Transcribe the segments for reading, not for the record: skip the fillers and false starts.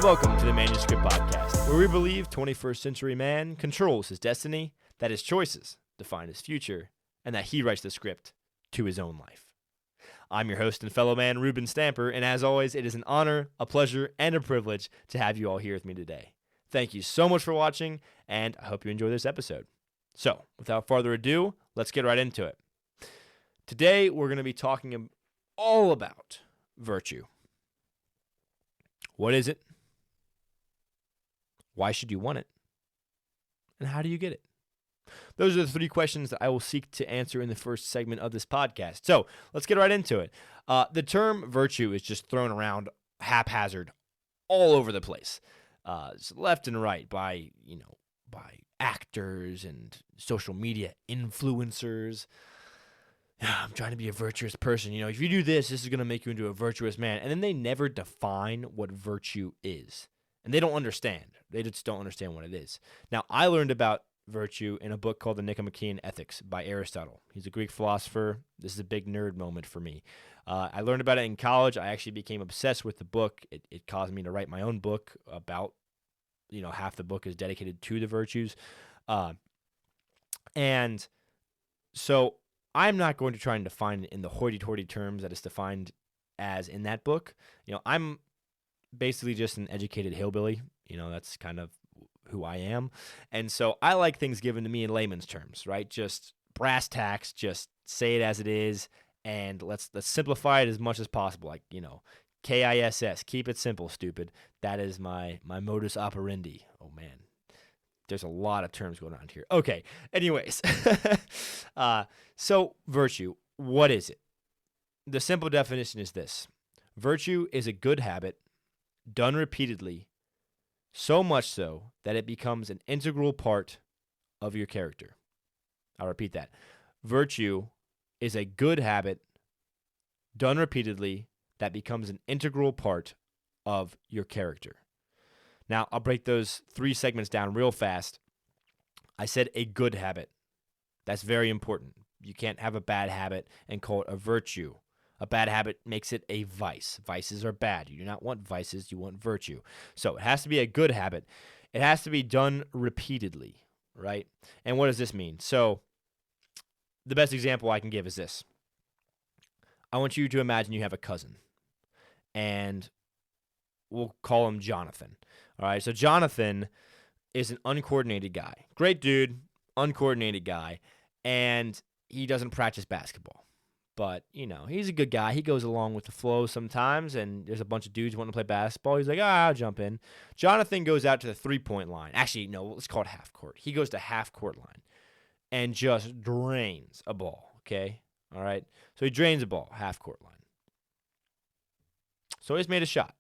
Welcome to the Manuscript Podcast, where we believe 21st century man controls his destiny, that his choices define his future, and that he writes the script to his own life. I'm your host and fellow man, Reuben Stamper, and as always, it is an honor, a pleasure, and a privilege to have you all here with me today. Thank you so much for watching, and I hope you enjoy this episode. So, without further ado, let's get right into it. Today, we're going to be talking all about virtue. What is it? Why should you want it? And how do you get it? Those are the three questions that I will seek to answer in the first segment of this podcast. So let's get right into it. The term virtue is just thrown around haphazard all over the place, left and right by actors and social media influencers. I'm trying to be a virtuous person. If you do this is going to make you into a virtuous man. And then they never define what virtue is. And they don't understand. They just don't understand what it is. Now, I learned about virtue in a book called The Nicomachean Ethics by Aristotle. He's a Greek philosopher. This is a big nerd moment for me. I learned about it in college. I actually became obsessed with the book. It caused me to write my own book about, half the book is dedicated to the virtues. And so I'm not going to try and define it in the hoity-toity terms that it's defined as in that book. I'm basically just an educated hillbilly. That's kind of who I am. And so I like things given to me in layman's terms, right? Just brass tacks, just say it as it is, and let's simplify it as much as possible. Like, KISS, keep it simple, stupid. That is my modus operandi. Oh, man. There's a lot of terms going on here. Okay, anyways. So virtue, what is it? The simple definition is this. Virtue is a good habit done repeatedly, so much so that it becomes an integral part of your character. I'll repeat that. Virtue is a good habit done repeatedly that becomes an integral part of your character. Now, I'll break those three segments down real fast. I said a good habit. That's very important. You can't have a bad habit and call it a virtue. A bad habit makes it a vice. Vices are bad. You do not want vices. You want virtue. So it has to be a good habit. It has to be done repeatedly, right? And what does this mean? So the best example I can give is this. I want you to imagine you have a cousin, and we'll call him Jonathan. All right, so Jonathan is an uncoordinated guy. Great dude, uncoordinated guy, and he doesn't practice basketball. But, he's a good guy. He goes along with the flow sometimes, and there's a bunch of dudes wanting to play basketball. He's like, I'll jump in. Jonathan goes out to the three-point line. Actually, no, let's call it half court. He goes to half-court line and just drains a ball, okay? All right? So he drains a ball, half-court line. So he's made a shot.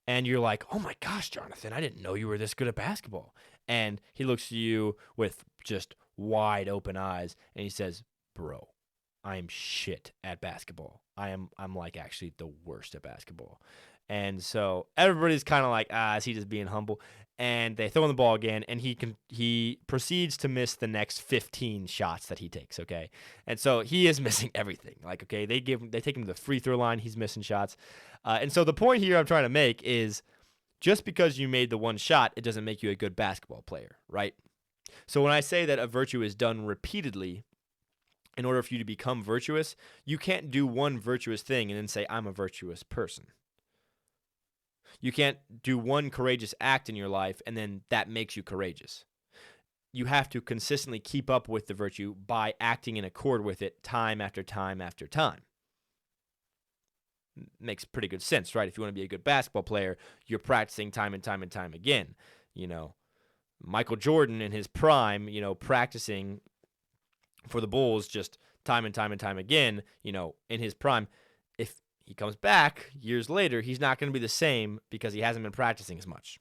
And you're like, oh, my gosh, Jonathan, I didn't know you were this good at basketball. And he looks at you with just wide open eyes, and he says, bro, I am shit at basketball. I'm like actually the worst at basketball. And so everybody's kind of like, is he just being humble? And they throw in the ball again, and he proceeds to miss the next 15 shots that he takes, okay? And so he is missing everything. Like, okay, they take him to the free throw line, he's missing shots. And so the point here I'm trying to make is just because you made the one shot, it doesn't make you a good basketball player, right? So when I say that a virtue is done repeatedly, in order for you to become virtuous, you can't do one virtuous thing and then say, I'm a virtuous person. You can't do one courageous act in your life and then that makes you courageous. You have to consistently keep up with the virtue by acting in accord with it time after time after time. Makes pretty good sense, right? If you want to be a good basketball player, you're practicing time and time and time again. Michael Jordan in his prime, practicing for the Bulls just time and time and time again, in his prime. If he comes back years later, he's not going to be the same because he hasn't been practicing as much.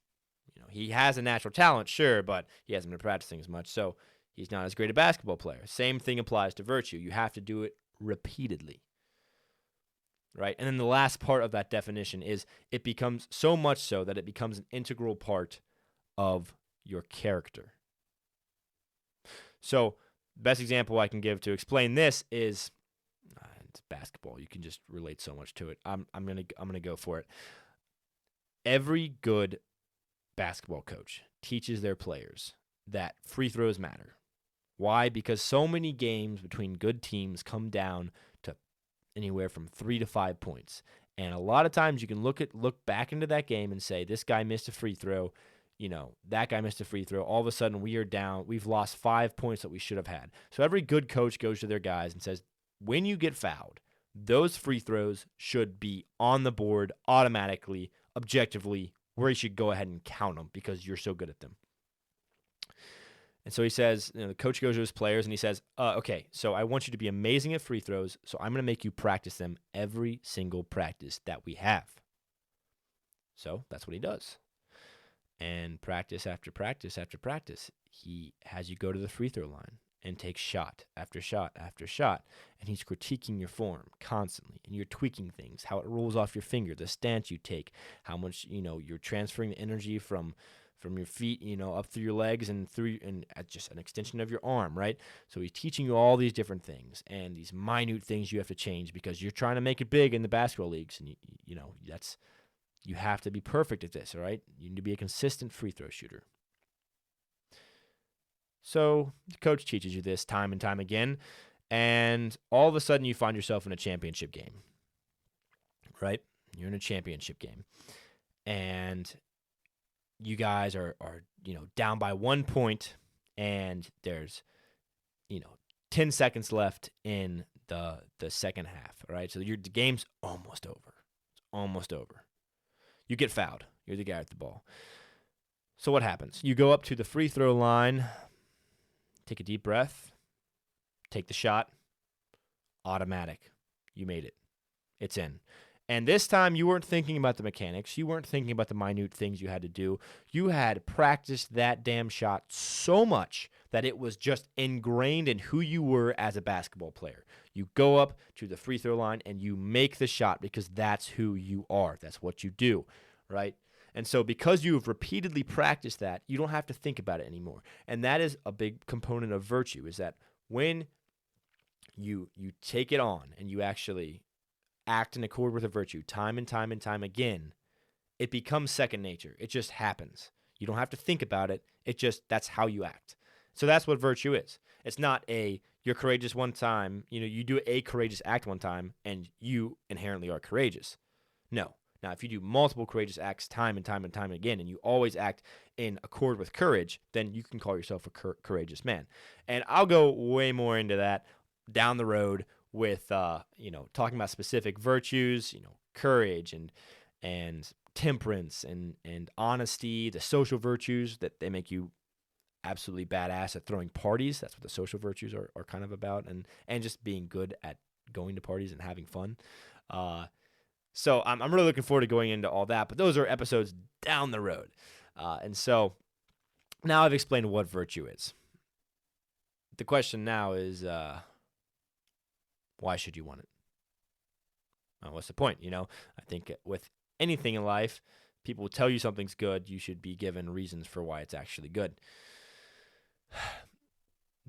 He has a natural talent, sure, but he hasn't been practicing as much, so he's not as great a basketball player. Same thing applies to virtue. You have to do it repeatedly, right? And then the last part of that definition is it becomes so much so that it becomes an integral part of your character. So best example I can give to explain this is it's basketball. You can just relate so much to it. I'm gonna go for it. Every good basketball coach teaches their players that free throws matter. Why? Because so many games between good teams come down to anywhere from 3 to 5 points. And a lot of times you can look back into that game and say, this guy missed a free throw, that guy missed a free throw. All of a sudden we are down. We've lost 5 points that we should have had. So every good coach goes to their guys and says, when you get fouled, those free throws should be on the board automatically, objectively, where you should go ahead and count them because you're so good at them. And so he says, the coach goes to his players and he says, okay, so I want you to be amazing at free throws, so I'm going to make you practice them every single practice that we have. So that's what he does. And practice after practice after practice, he has you go to the free throw line and take shot after shot after shot, and he's critiquing your form constantly, and you're tweaking things, how it rolls off your finger, the stance you take, how much, you're transferring the energy from your feet, up through your legs and just an extension of your arm, right? So he's teaching you all these different things and these minute things you have to change because you're trying to make it big in the basketball leagues, and you have to be perfect at this, all right? You need to be a consistent free throw shooter. So the coach teaches you this time and time again, and all of a sudden you find yourself in a championship game, right? You're in a championship game, and you guys are down by 1 point, and there's 10 seconds left in the second half, all right? So the game's almost over. It's almost over. You get fouled. You're the guy at the ball. So what happens? You go up to the free throw line, take a deep breath, take the shot, automatic. You made it. It's in. And this time you weren't thinking about the mechanics. You weren't thinking about the minute things you had to do. You had practiced that damn shot so much that it was just ingrained in who you were as a basketball player. You go up to the free throw line and you make the shot because that's who you are. That's what you do, right? And so because you have repeatedly practiced that, you don't have to think about it anymore. And that is a big component of virtue, is that when you take it on and you actually act in accord with a virtue time and time and time again, it becomes second nature. It just happens. You don't have to think about it. That's how you act. So that's what virtue is. It's not you're courageous one time, you do a courageous act one time and you inherently are courageous. No. Now, if you do multiple courageous acts time and time and time again, and you always act in accord with courage, then you can call yourself a courageous man. And I'll go way more into that down the road with, talking about specific virtues, courage and temperance and honesty, the social virtues that they make you absolutely badass at throwing parties. That's what the social virtues are kind of about, and just being good at going to parties and having fun. So I'm really looking forward to going into all that, but those are episodes down the road. And so now I've explained what virtue is. The question now is, why should you want it? Well, what's the point? I think with anything in life, people will tell you something's good. You should be given reasons for why it's actually good.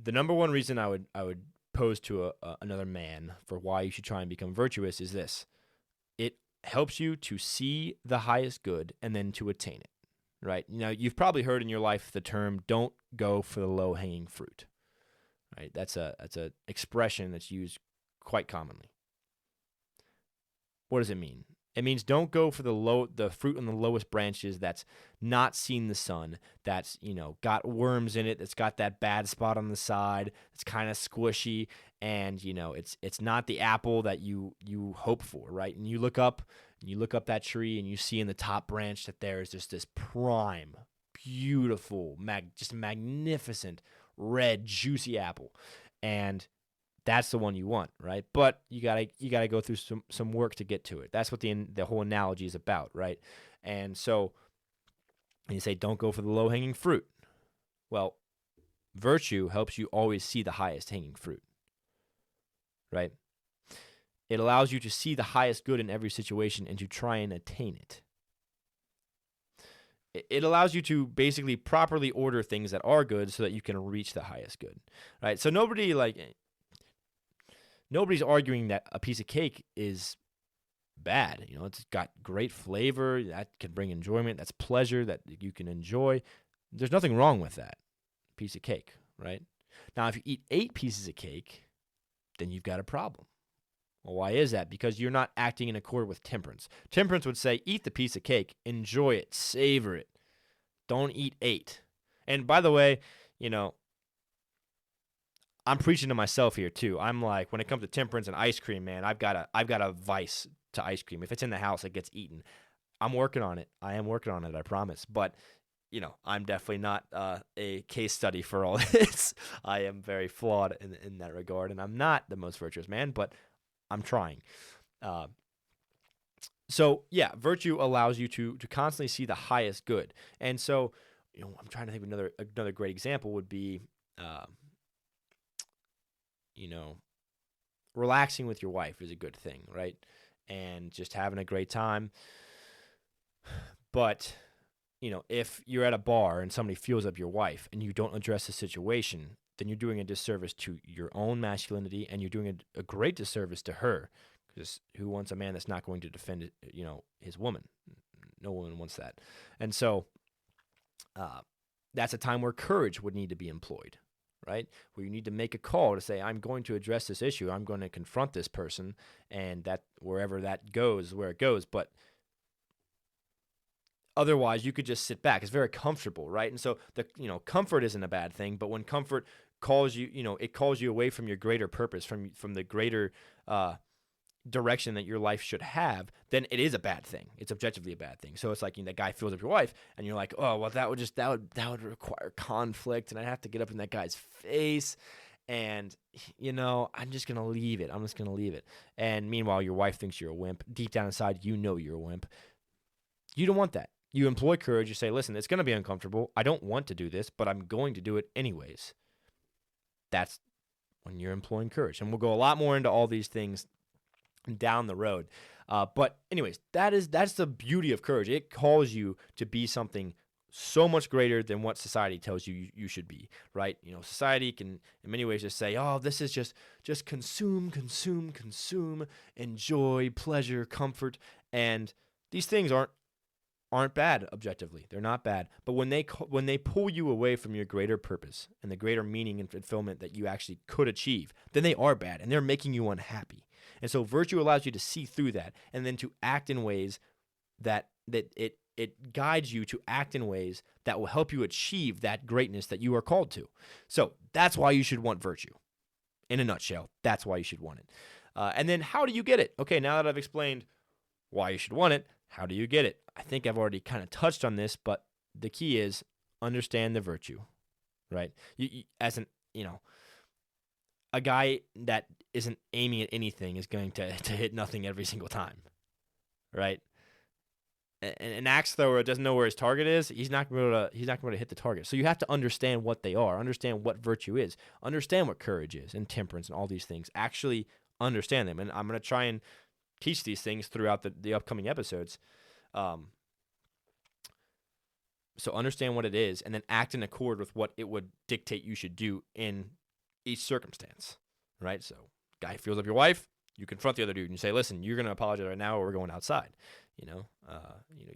The number one reason I would pose to another man for why you should try and become virtuous is this. It helps you to see the highest good and then to attain it, right? You've probably heard in your life the term, don't go for the low-hanging fruit, right? That's a expression that's used quite commonly. What does it mean? It means don't go for the fruit on the lowest branches that's not seen the sun, that's, got worms in it, that's got that bad spot on the side, it's kind of squishy, and, it's not the apple that you hope for, right? And you look up that tree and you see in the top branch that there is just this prime, beautiful, just magnificent, red, juicy apple. And that's the one you want, right? But you gotta go through some work to get to it. That's what the whole analogy is about, right? And so you say, don't go for the low-hanging fruit. Well, virtue helps you always see the highest hanging fruit, right? It allows you to see the highest good in every situation and to try and attain it. It allows you to basically properly order things that are good so that you can reach the highest good, right? So nobody's arguing that a piece of cake is bad. It's got great flavor that can bring enjoyment. That's pleasure that you can enjoy. There's nothing wrong with that piece of cake, right? Now, if you eat 8 pieces of cake, then you've got a problem. Well, why is that? Because you're not acting in accord with temperance. Temperance would say, eat the piece of cake, enjoy it, savor it. Don't eat 8. And by the way, I'm preaching to myself here too. I'm like, when it comes to temperance and ice cream, man, I've got a vice to ice cream. If it's in the house, it gets eaten. I'm working on it. I am working on it, I promise. But, I'm definitely not a case study for all this. I am very flawed in that regard, and I'm not the most virtuous man, but I'm trying. So, yeah, virtue allows you to constantly see the highest good. And so, I'm trying to think of another great example would be, relaxing with your wife is a good thing, right? And just having a great time. But, if you're at a bar and somebody fuels up your wife and you don't address the situation, then you're doing a disservice to your own masculinity, and you're doing a great disservice to her. Because who wants a man that's not going to defend, his woman? No woman wants that. And so that's a time where courage would need to be employed, right? Where you need to make a call to say, I'm going to address this issue. I'm going to confront this person, and that wherever that goes is where it goes. But otherwise, you could just sit back. It's very comfortable, right? And so comfort isn't a bad thing, but when comfort calls you, it calls you away from your greater purpose, from the greater direction that your life should have, then it is a bad thing. It's objectively a bad thing. So it's like that guy fills up your wife, and you're like, oh well, that would require conflict, and I'd have to get up in that guy's face, and I'm just gonna leave it. I'm just gonna leave it. And meanwhile, your wife thinks you're a wimp. Deep down inside, you're a wimp. You don't want that. You employ courage. You say, listen, it's gonna be uncomfortable. I don't want to do this, but I'm going to do it anyways. That's when you're employing courage, and we'll go a lot more into all these things down the road. But anyways, that's the beauty of courage. It calls you to be something so much greater than what society tells you you should be, right? Society can in many ways just say, oh, this is just consume, enjoy, pleasure, comfort, and these things aren't bad objectively. They're not bad. But when they pull you away from your greater purpose and the greater meaning and fulfillment that you actually could achieve, then they are bad, and they're making you unhappy. And so virtue allows you to see through that, and then to act in ways that it guides you to act in ways that will help you achieve that greatness that you are called to. So that's why you should want virtue. In a nutshell, that's why you should want it. And then how do you get it? Okay, now that I've explained why you should want it, how do you get it? I think I've already kind of touched on this, but the key is understand the virtue, right? You as a guy that isn't aiming at anything is going to hit nothing every single time, right? An axe thrower doesn't know where his target is. He's not going to hit the target. So you have to understand what they are, understand what virtue is, understand what courage is, and temperance, and all these things. Actually understand them, and I'm going to try and teach these things throughout the upcoming episodes. So understand what it is, and then act in accord with what it would dictate you should do in each circumstance, right? So guy feels up your wife, you confront the other dude and you say, listen, you're going to apologize right now or we're going outside.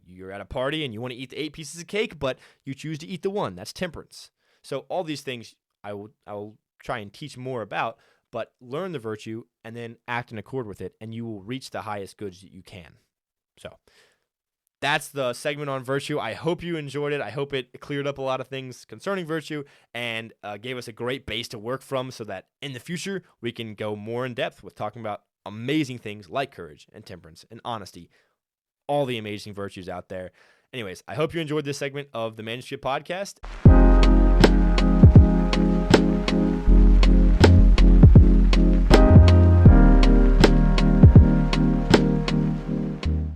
You're at a party and you want to eat the 8 pieces of cake, but you choose to eat the 1. That's temperance. So all these things I will try and teach more about, but learn the virtue and then act in accord with it, and you will reach the highest goods that you can. So that's the segment on virtue. I hope you enjoyed it. I hope it cleared up a lot of things concerning virtue and gave us a great base to work from, so that in the future we can go more in depth with talking about amazing things like courage and temperance and honesty, all the amazing virtues out there. Anyways, I hope you enjoyed this segment of the Manuscript Podcast.